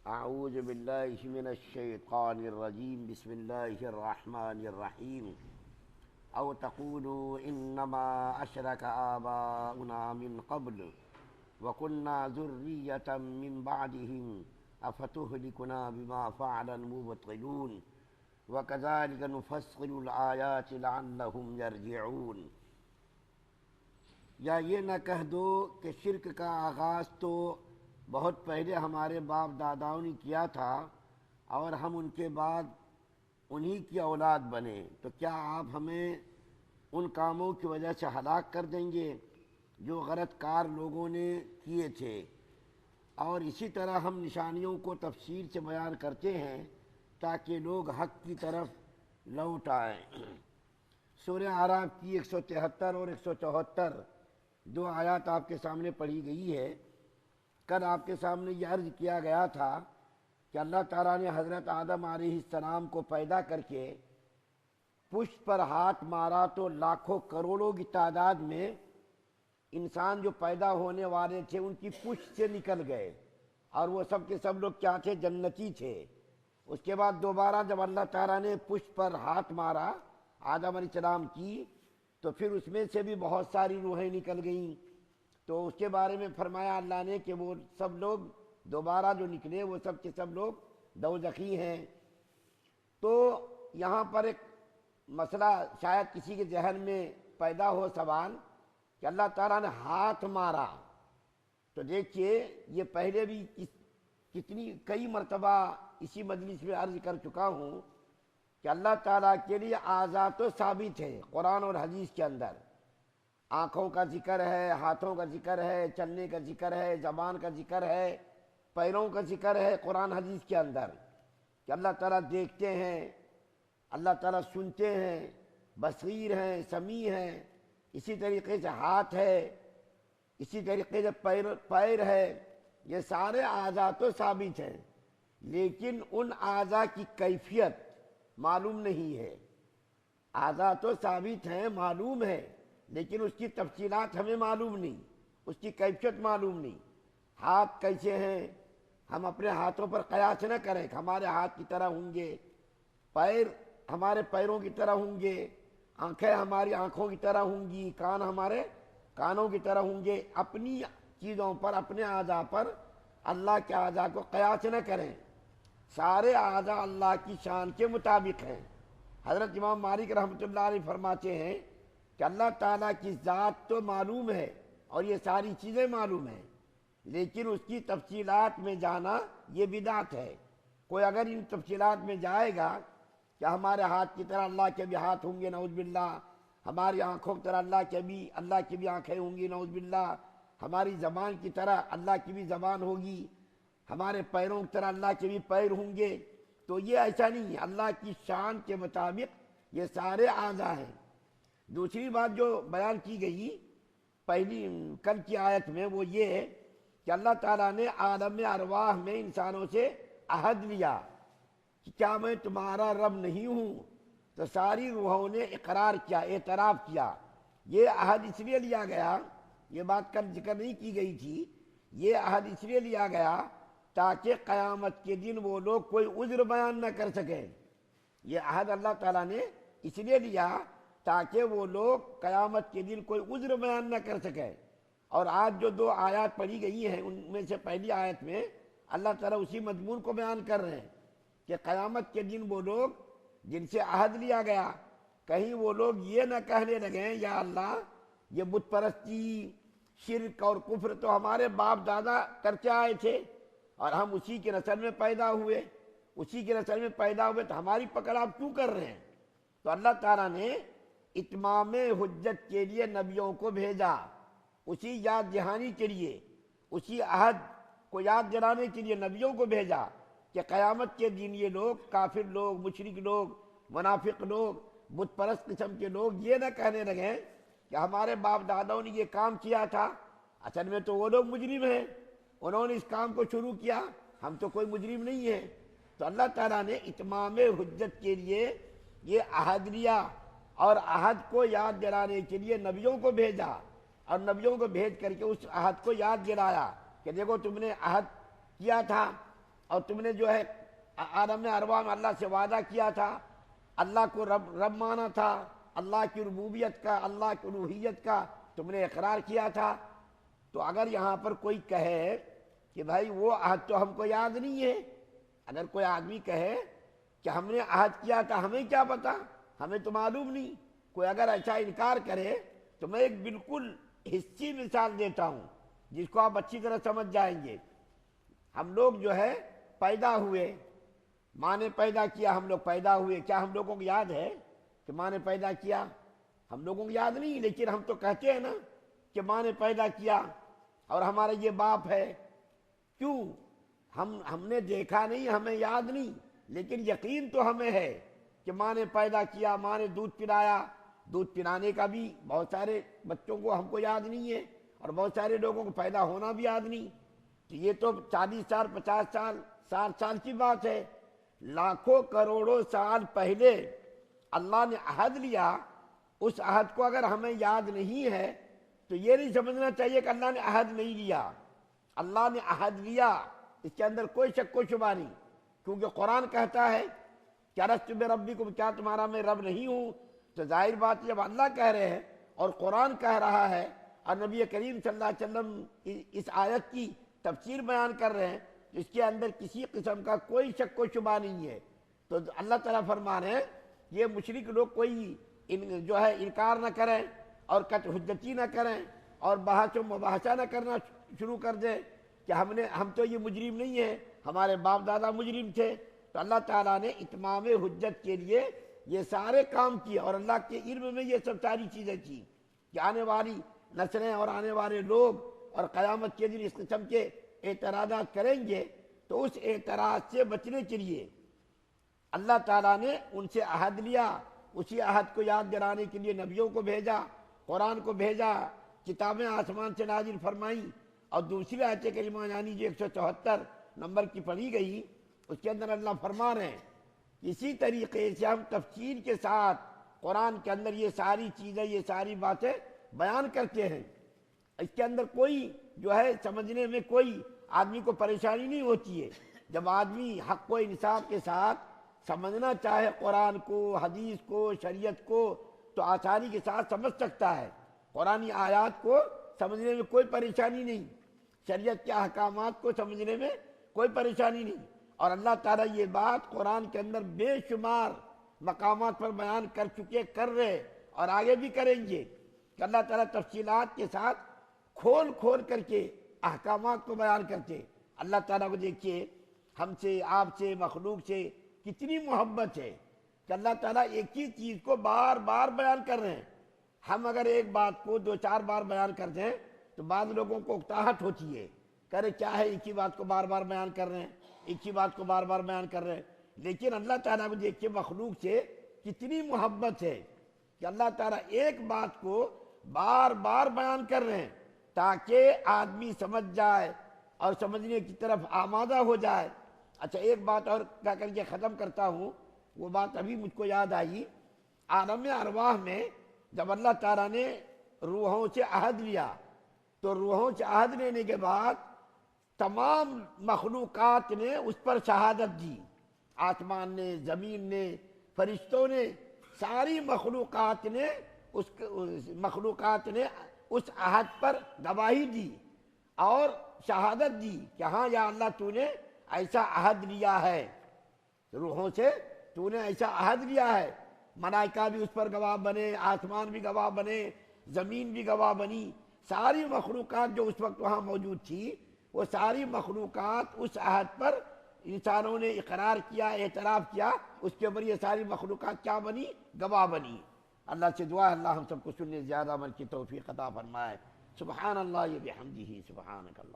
اعوذ باللہ من الشیطان الرجیم بسم اللہ الرحمن الرحیم او تقولوا انما اشرک آباؤنا من قبل وكنا ذریة من بعدهم افتهلكنا بما فعل المبطلون وكذلك نفصل الآیات لعلهم یرجعون۔ یا یہ نہ کہہ دو کہ شرک کا آغاز تو بہت پہلے ہمارے باپ داداؤں نے کیا تھا اور ہم ان کے بعد انہی کی اولاد بنے، تو کیا آپ ہمیں ان کاموں کی وجہ سے ہلاک کر دیں گے جو غلط کار لوگوں نے کیے تھے؟ اور اسی طرح ہم نشانیوں کو تفصیل سے بیان کرتے ہیں تاکہ لوگ حق کی طرف لوٹ آئیں۔ سورہ اعراف کی 173 اور 174 دو آیات آپ کے سامنے پڑھی گئی ہے۔ کل آپ کے سامنے یہ عرض کیا گیا تھا کہ اللہ تعالیٰ نے حضرت آدم علیہ السلام کو پیدا کر کے پشت پر ہاتھ مارا تو لاکھوں کروڑوں کی تعداد میں انسان جو پیدا ہونے والے تھے ان کی پشت سے نکل گئے، اور وہ سب کے سب لوگ کیا تھے؟ جنتی تھے۔ اس کے بعد دوبارہ جب اللہ تعالیٰ نے پشت پر ہاتھ مارا آدم علیہ السلام کی تو پھر اس میں سے بھی بہت ساری روحیں نکل گئیں، تو اس کے بارے میں فرمایا اللہ نے کہ وہ سب لوگ دوبارہ جو نکلے وہ سب کے سب لوگ دوزخی ہیں۔ تو یہاں پر ایک مسئلہ شاید کسی کے ذہن میں پیدا ہو سوال کہ اللہ تعالیٰ نے ہاتھ مارا، تو دیکھیے یہ پہلے بھی کئی مرتبہ اسی مجلس میں عرض کر چکا ہوں کہ اللہ تعالیٰ کے لیے اعضاء تو ثابت ہے قرآن اور حدیث کے اندر۔ آنکھوں کا ذکر ہے، ہاتھوں کا ذکر ہے، چلنے کا ذکر ہے، زبان کا ذکر ہے، پیروں کا ذکر ہے قرآن حدیث کے اندر، کہ اللہ تعالیٰ دیکھتے ہیں، اللہ تعالیٰ سنتے ہیں، بصیر ہیں، سمیع ہیں۔ اسی طریقے سے ہاتھ ہے، اسی طریقے سے پیر ہے، یہ سارے اعضاء تو ثابت ہیں، لیکن ان اعضاء کی کیفیت معلوم نہیں ہے۔ اعضاء تو ثابت ہیں، معلوم ہے، لیکن اس کی تفصیلات ہمیں معلوم نہیں، اس کی کیفیت معلوم نہیں۔ ہاتھ کیسے ہیں ہم اپنے ہاتھوں پر قیاس نہ کریں کہ ہمارے ہاتھ کی طرح ہوں گے، پیر ہمارے پیروں کی طرح ہوں گے، آنکھیں ہماری آنکھوں کی طرح ہوں گی، کان ہمارے کانوں کی طرح ہوں گے۔ اپنی چیزوں پر، اپنے اعضاء پر اللہ کے اعضاء کو قیاس نہ کریں۔ سارے اعضاء اللہ کی شان کے مطابق ہیں۔ حضرت امام مالک رحمۃ اللہ علیہ فرماتے ہیں کہ اللہ تعالیٰ کی ذات تو معلوم ہے اور یہ ساری چیزیں معلوم ہیں، لیکن اس کی تفصیلات میں جانا یہ بدعت ہے۔ کوئی اگر ان تفصیلات میں جائے گا کہ ہمارے ہاتھ کی طرح اللہ کے بھی ہاتھ ہوں گے نعوذ باللہ، ہماری آنکھوں کی طرح اللہ کی بھی آنکھیں ہوں گی نعوذ باللہ، ہماری زبان کی طرح اللہ کی بھی زبان ہوگی، ہمارے پیروں کی طرح اللہ کے بھی پیر ہوں گے، تو یہ ایسا نہیں ہے۔ اللہ کی شان کے مطابق یہ سارے اعضاء ہیں۔ دوسری بات جو بیان کی گئی کل کی آیت میں وہ یہ ہے کہ اللہ تعالیٰ نے عالم ارواح میں انسانوں سے عہد لیا کہ کیا میں تمہارا رب نہیں ہوں؟ تو ساری روحوں نے اقرار کیا، اعتراف کیا۔ یہ عہد اس لیے لیا گیا، یہ بات کل ذکر نہیں کی گئی تھی، یہ عہد اس لیے لیا گیا تاکہ قیامت کے دن وہ لوگ کوئی عذر بیان نہ کر سکیں۔ یہ عہد اللہ تعالیٰ نے اس لیے لیا تاکہ وہ لوگ قیامت کے دن کوئی عذر بیان نہ کر سکیں۔ اور آج جو دو آیات پڑھی گئی ہیں ان میں سے پہلی آیت میں اللہ تعالیٰ اسی مضمون کو بیان کر رہے ہیں کہ قیامت کے دن وہ لوگ جن سے عہد لیا گیا، کہیں وہ لوگ یہ نہ کہنے لگیں یا اللہ یہ بت پرستی، شرک اور کفر تو ہمارے باپ دادا کرتے آئے تھے اور ہم اسی کے نسل میں پیدا ہوئے، تو ہماری پکڑ آپ کیوں کر رہے ہیں؟ تو اللہ تعالیٰ نے اتمام حجت کے لیے نبیوں کو بھیجا، اسی یاد دہانی کے لیے، اسی عہد کو یاد دلانے کے لیے نبیوں کو بھیجا کہ قیامت کے دن یہ لوگ، کافر لوگ، مشرک لوگ، منافق لوگ، بت پرست قسم کے لوگ یہ نہ کہنے لگیں کہ ہمارے باپ داداؤں نے یہ کام کیا تھا، اصل میں تو وہ لوگ مجرم ہیں، انہوں نے اس کام کو شروع کیا، ہم تو کوئی مجرم نہیں ہیں۔ تو اللہ تعالیٰ نے اتمام حجت کے لیے یہ عہد لیا اور عہد کو یاد دلانے کے لیے نبیوں کو بھیجا، اور نبیوں کو بھیج کر کے اس عہد کو یاد دلایا کہ دیکھو تم نے عہد کیا تھا اور تم نے جو ہے عالم ارواح میں اللہ سے وعدہ کیا تھا، اللہ کو رب مانا تھا، اللہ کی ربوبیت کا، اللہ کی الوہیت کا تم نے اقرار کیا تھا، تو اگر یہاں پر کوئی کہے کہ بھائی وہ عہد تو ہم کو یاد نہیں ہے، اگر کوئی آدمی کہے کہ ہم نے عہد کیا تھا ہمیں کیا پتا، ہمیں تو معلوم نہیں، کوئی اگر ایسا انکار کرے تو میں ایک بالکل حصی مثال دیتا ہوں جس کو آپ اچھی طرح سمجھ جائیں گے۔ ہم لوگ جو ہے پیدا ہوئے، ماں نے پیدا کیا، ہم لوگ پیدا ہوئے، کیا ہم لوگوں کو یاد ہے کہ ماں نے پیدا کیا؟ ہم لوگوں کو یاد نہیں، لیکن ہم تو کہتے ہیں نا کہ ماں نے پیدا کیا اور ہمارا یہ باپ ہے۔ کیوں؟ ہم نے دیکھا نہیں، ہمیں یاد نہیں، لیکن یقین تو ہمیں ہے کہ ماں نے پیدا کیا، ماں نے دودھ پلایا۔ دودھ پلانے کا بھی بہت سارے بچوں کو ہم کو یاد نہیں ہے، اور بہت سارے لوگوں کو پیدا ہونا بھی یاد نہیں۔ تو یہ تو 40 سال، 50 سال، 60 سال کی بات ہے۔ لاکھوں کروڑوں سال پہلے اللہ نے عہد لیا، اس عہد کو اگر ہمیں یاد نہیں ہے تو یہ نہیں سمجھنا چاہیے کہ اللہ نے عہد نہیں لیا۔ اللہ نے عہد لیا، اس کے اندر کوئی شک و شبہ نہیں، کیونکہ قرآن کہتا ہے کہ الست بربکم، کیا تمہارا میں رب نہیں ہوں؟ تو ظاہر بات جب اللہ کہہ رہے ہیں اور قرآن کہہ رہا ہے اور نبی کریم صلی اللہ علیہ وسلم اس آیت کی تفسیر بیان کر رہے ہیں، اس کے اندر کسی قسم کا کوئی شک و شبہ نہیں ہے۔ تو اللہ تعالیٰ فرما رہے ہیں یہ مشرک لوگ کوئی جو ہے انکار نہ کریں اور قطع حجتی نہ کریں اور بحث و مباحثہ نہ کرنا شروع کر دیں کہ ہم تو یہ مجرم نہیں ہیں، ہمارے باپ دادا مجرم تھے۔ تو اللہ تعالیٰ نے اتمام حجت کے لیے یہ سارے کام کیے، اور اللہ کے علم میں یہ سب ساری چیزیں کی کہ آنے والی نسلیں اور آنے والے لوگ اور قیامت کے دن اس قسم کے اعتراضات کریں گے، تو اس اعتراض سے بچنے کے لیے اللہ تعالیٰ نے ان سے عہد لیا، اسی عہد کو یاد دلانے کے لیے نبیوں کو بھیجا، قرآن کو بھیجا، کتابیں آسمان سے نازل فرمائیں، اور دوسری آیت کریمہ یعنی جو 174 نمبر کی پڑھی گئی اس کے اندر اللہ فرما رہے ہیں اسی طریقے سے ہم تفصیل کے ساتھ قرآن کے اندر یہ ساری چیزیں، یہ ساری باتیں بیان کرتے ہیں۔ اس کے اندر کوئی جو ہے سمجھنے میں کوئی آدمی کو پریشانی نہیں ہوتی ہے۔ جب آدمی حق و انصاف کے ساتھ سمجھنا چاہے قرآن کو، حدیث کو، شریعت کو، تو آسانی کے ساتھ سمجھ سکتا ہے۔ قرآنی آیات کو سمجھنے میں کوئی پریشانی نہیں، شریعت کے احکامات کو سمجھنے میں کوئی پریشانی نہیں۔ اور اللہ تعالیٰ یہ بات قرآن کے اندر بے شمار مقامات پر بیان کر چکے، کر رہے اور آگے بھی کریں گے کہ اللہ تعالیٰ تفصیلات کے ساتھ کھول کھول کر کے احکامات کو بیان کرتے۔ اللہ تعالیٰ کو دیکھیے ہم سے، آپ سے، مخلوق سے کتنی محبت ہے کہ اللہ تعالیٰ ایک ہی چیز کو بار بار بیان کر رہے ہیں۔ ہم اگر ایک بات کو 2-4 بار بیان کر دیں تو بعض لوگوں کو اکتاہٹ ہوتی ہے، کہہ رہے کیا ہے ایک ہی بات کو بار بار بیان کر رہے ہیں، ایک ہی بات کو بار بار بیان کر رہے ہیں۔ لیکن اللہ تعالیٰ کو دیکھیے مخلوق سے کتنی محبت ہے کہ اللہ تعالیٰ ایک بات کو بار بار بیان کر رہے ہیں تاکہ آدمی سمجھ جائے اور سمجھنے کی طرف آمادہ ہو جائے۔ اچھا ایک بات اور کہہ کر کے ختم کرتا ہوں، وہ بات ابھی مجھ کو یاد آئی۔ عالم ارواح میں جب اللہ تعالیٰ نے روحوں سے عہد لیا تو روحوں سے عہد لینے کے بعد تمام مخلوقات نے اس پر شہادت دی، آسمان نے، زمین نے، فرشتوں نے، ساری مخلوقات نے اس عہد پر گواہی دی اور شہادت دی کہ ہاں یا اللہ تو نے ایسا عہد لیا ہے، روحوں سے تو نے ایسا عہد لیا ہے۔ ملائکہ بھی اس پر گواہ بنے، آسمان بھی گواہ بنے، زمین بھی گواہ بنی، ساری مخلوقات جو اس وقت وہاں موجود تھی وہ ساری مخلوقات اس عہد پر انسانوں نے اقرار کیا، اعتراف کیا، اس کے اوپر یہ ساری مخلوقات کیا بنی؟ گواہ بنی۔ اللہ سے دعا ہے اللہ ہم سب کو سننے زیادہ عمل کی توفیق عطا فرمائے۔ سبحان اللہ بحمدہ، سبحانک اللہ۔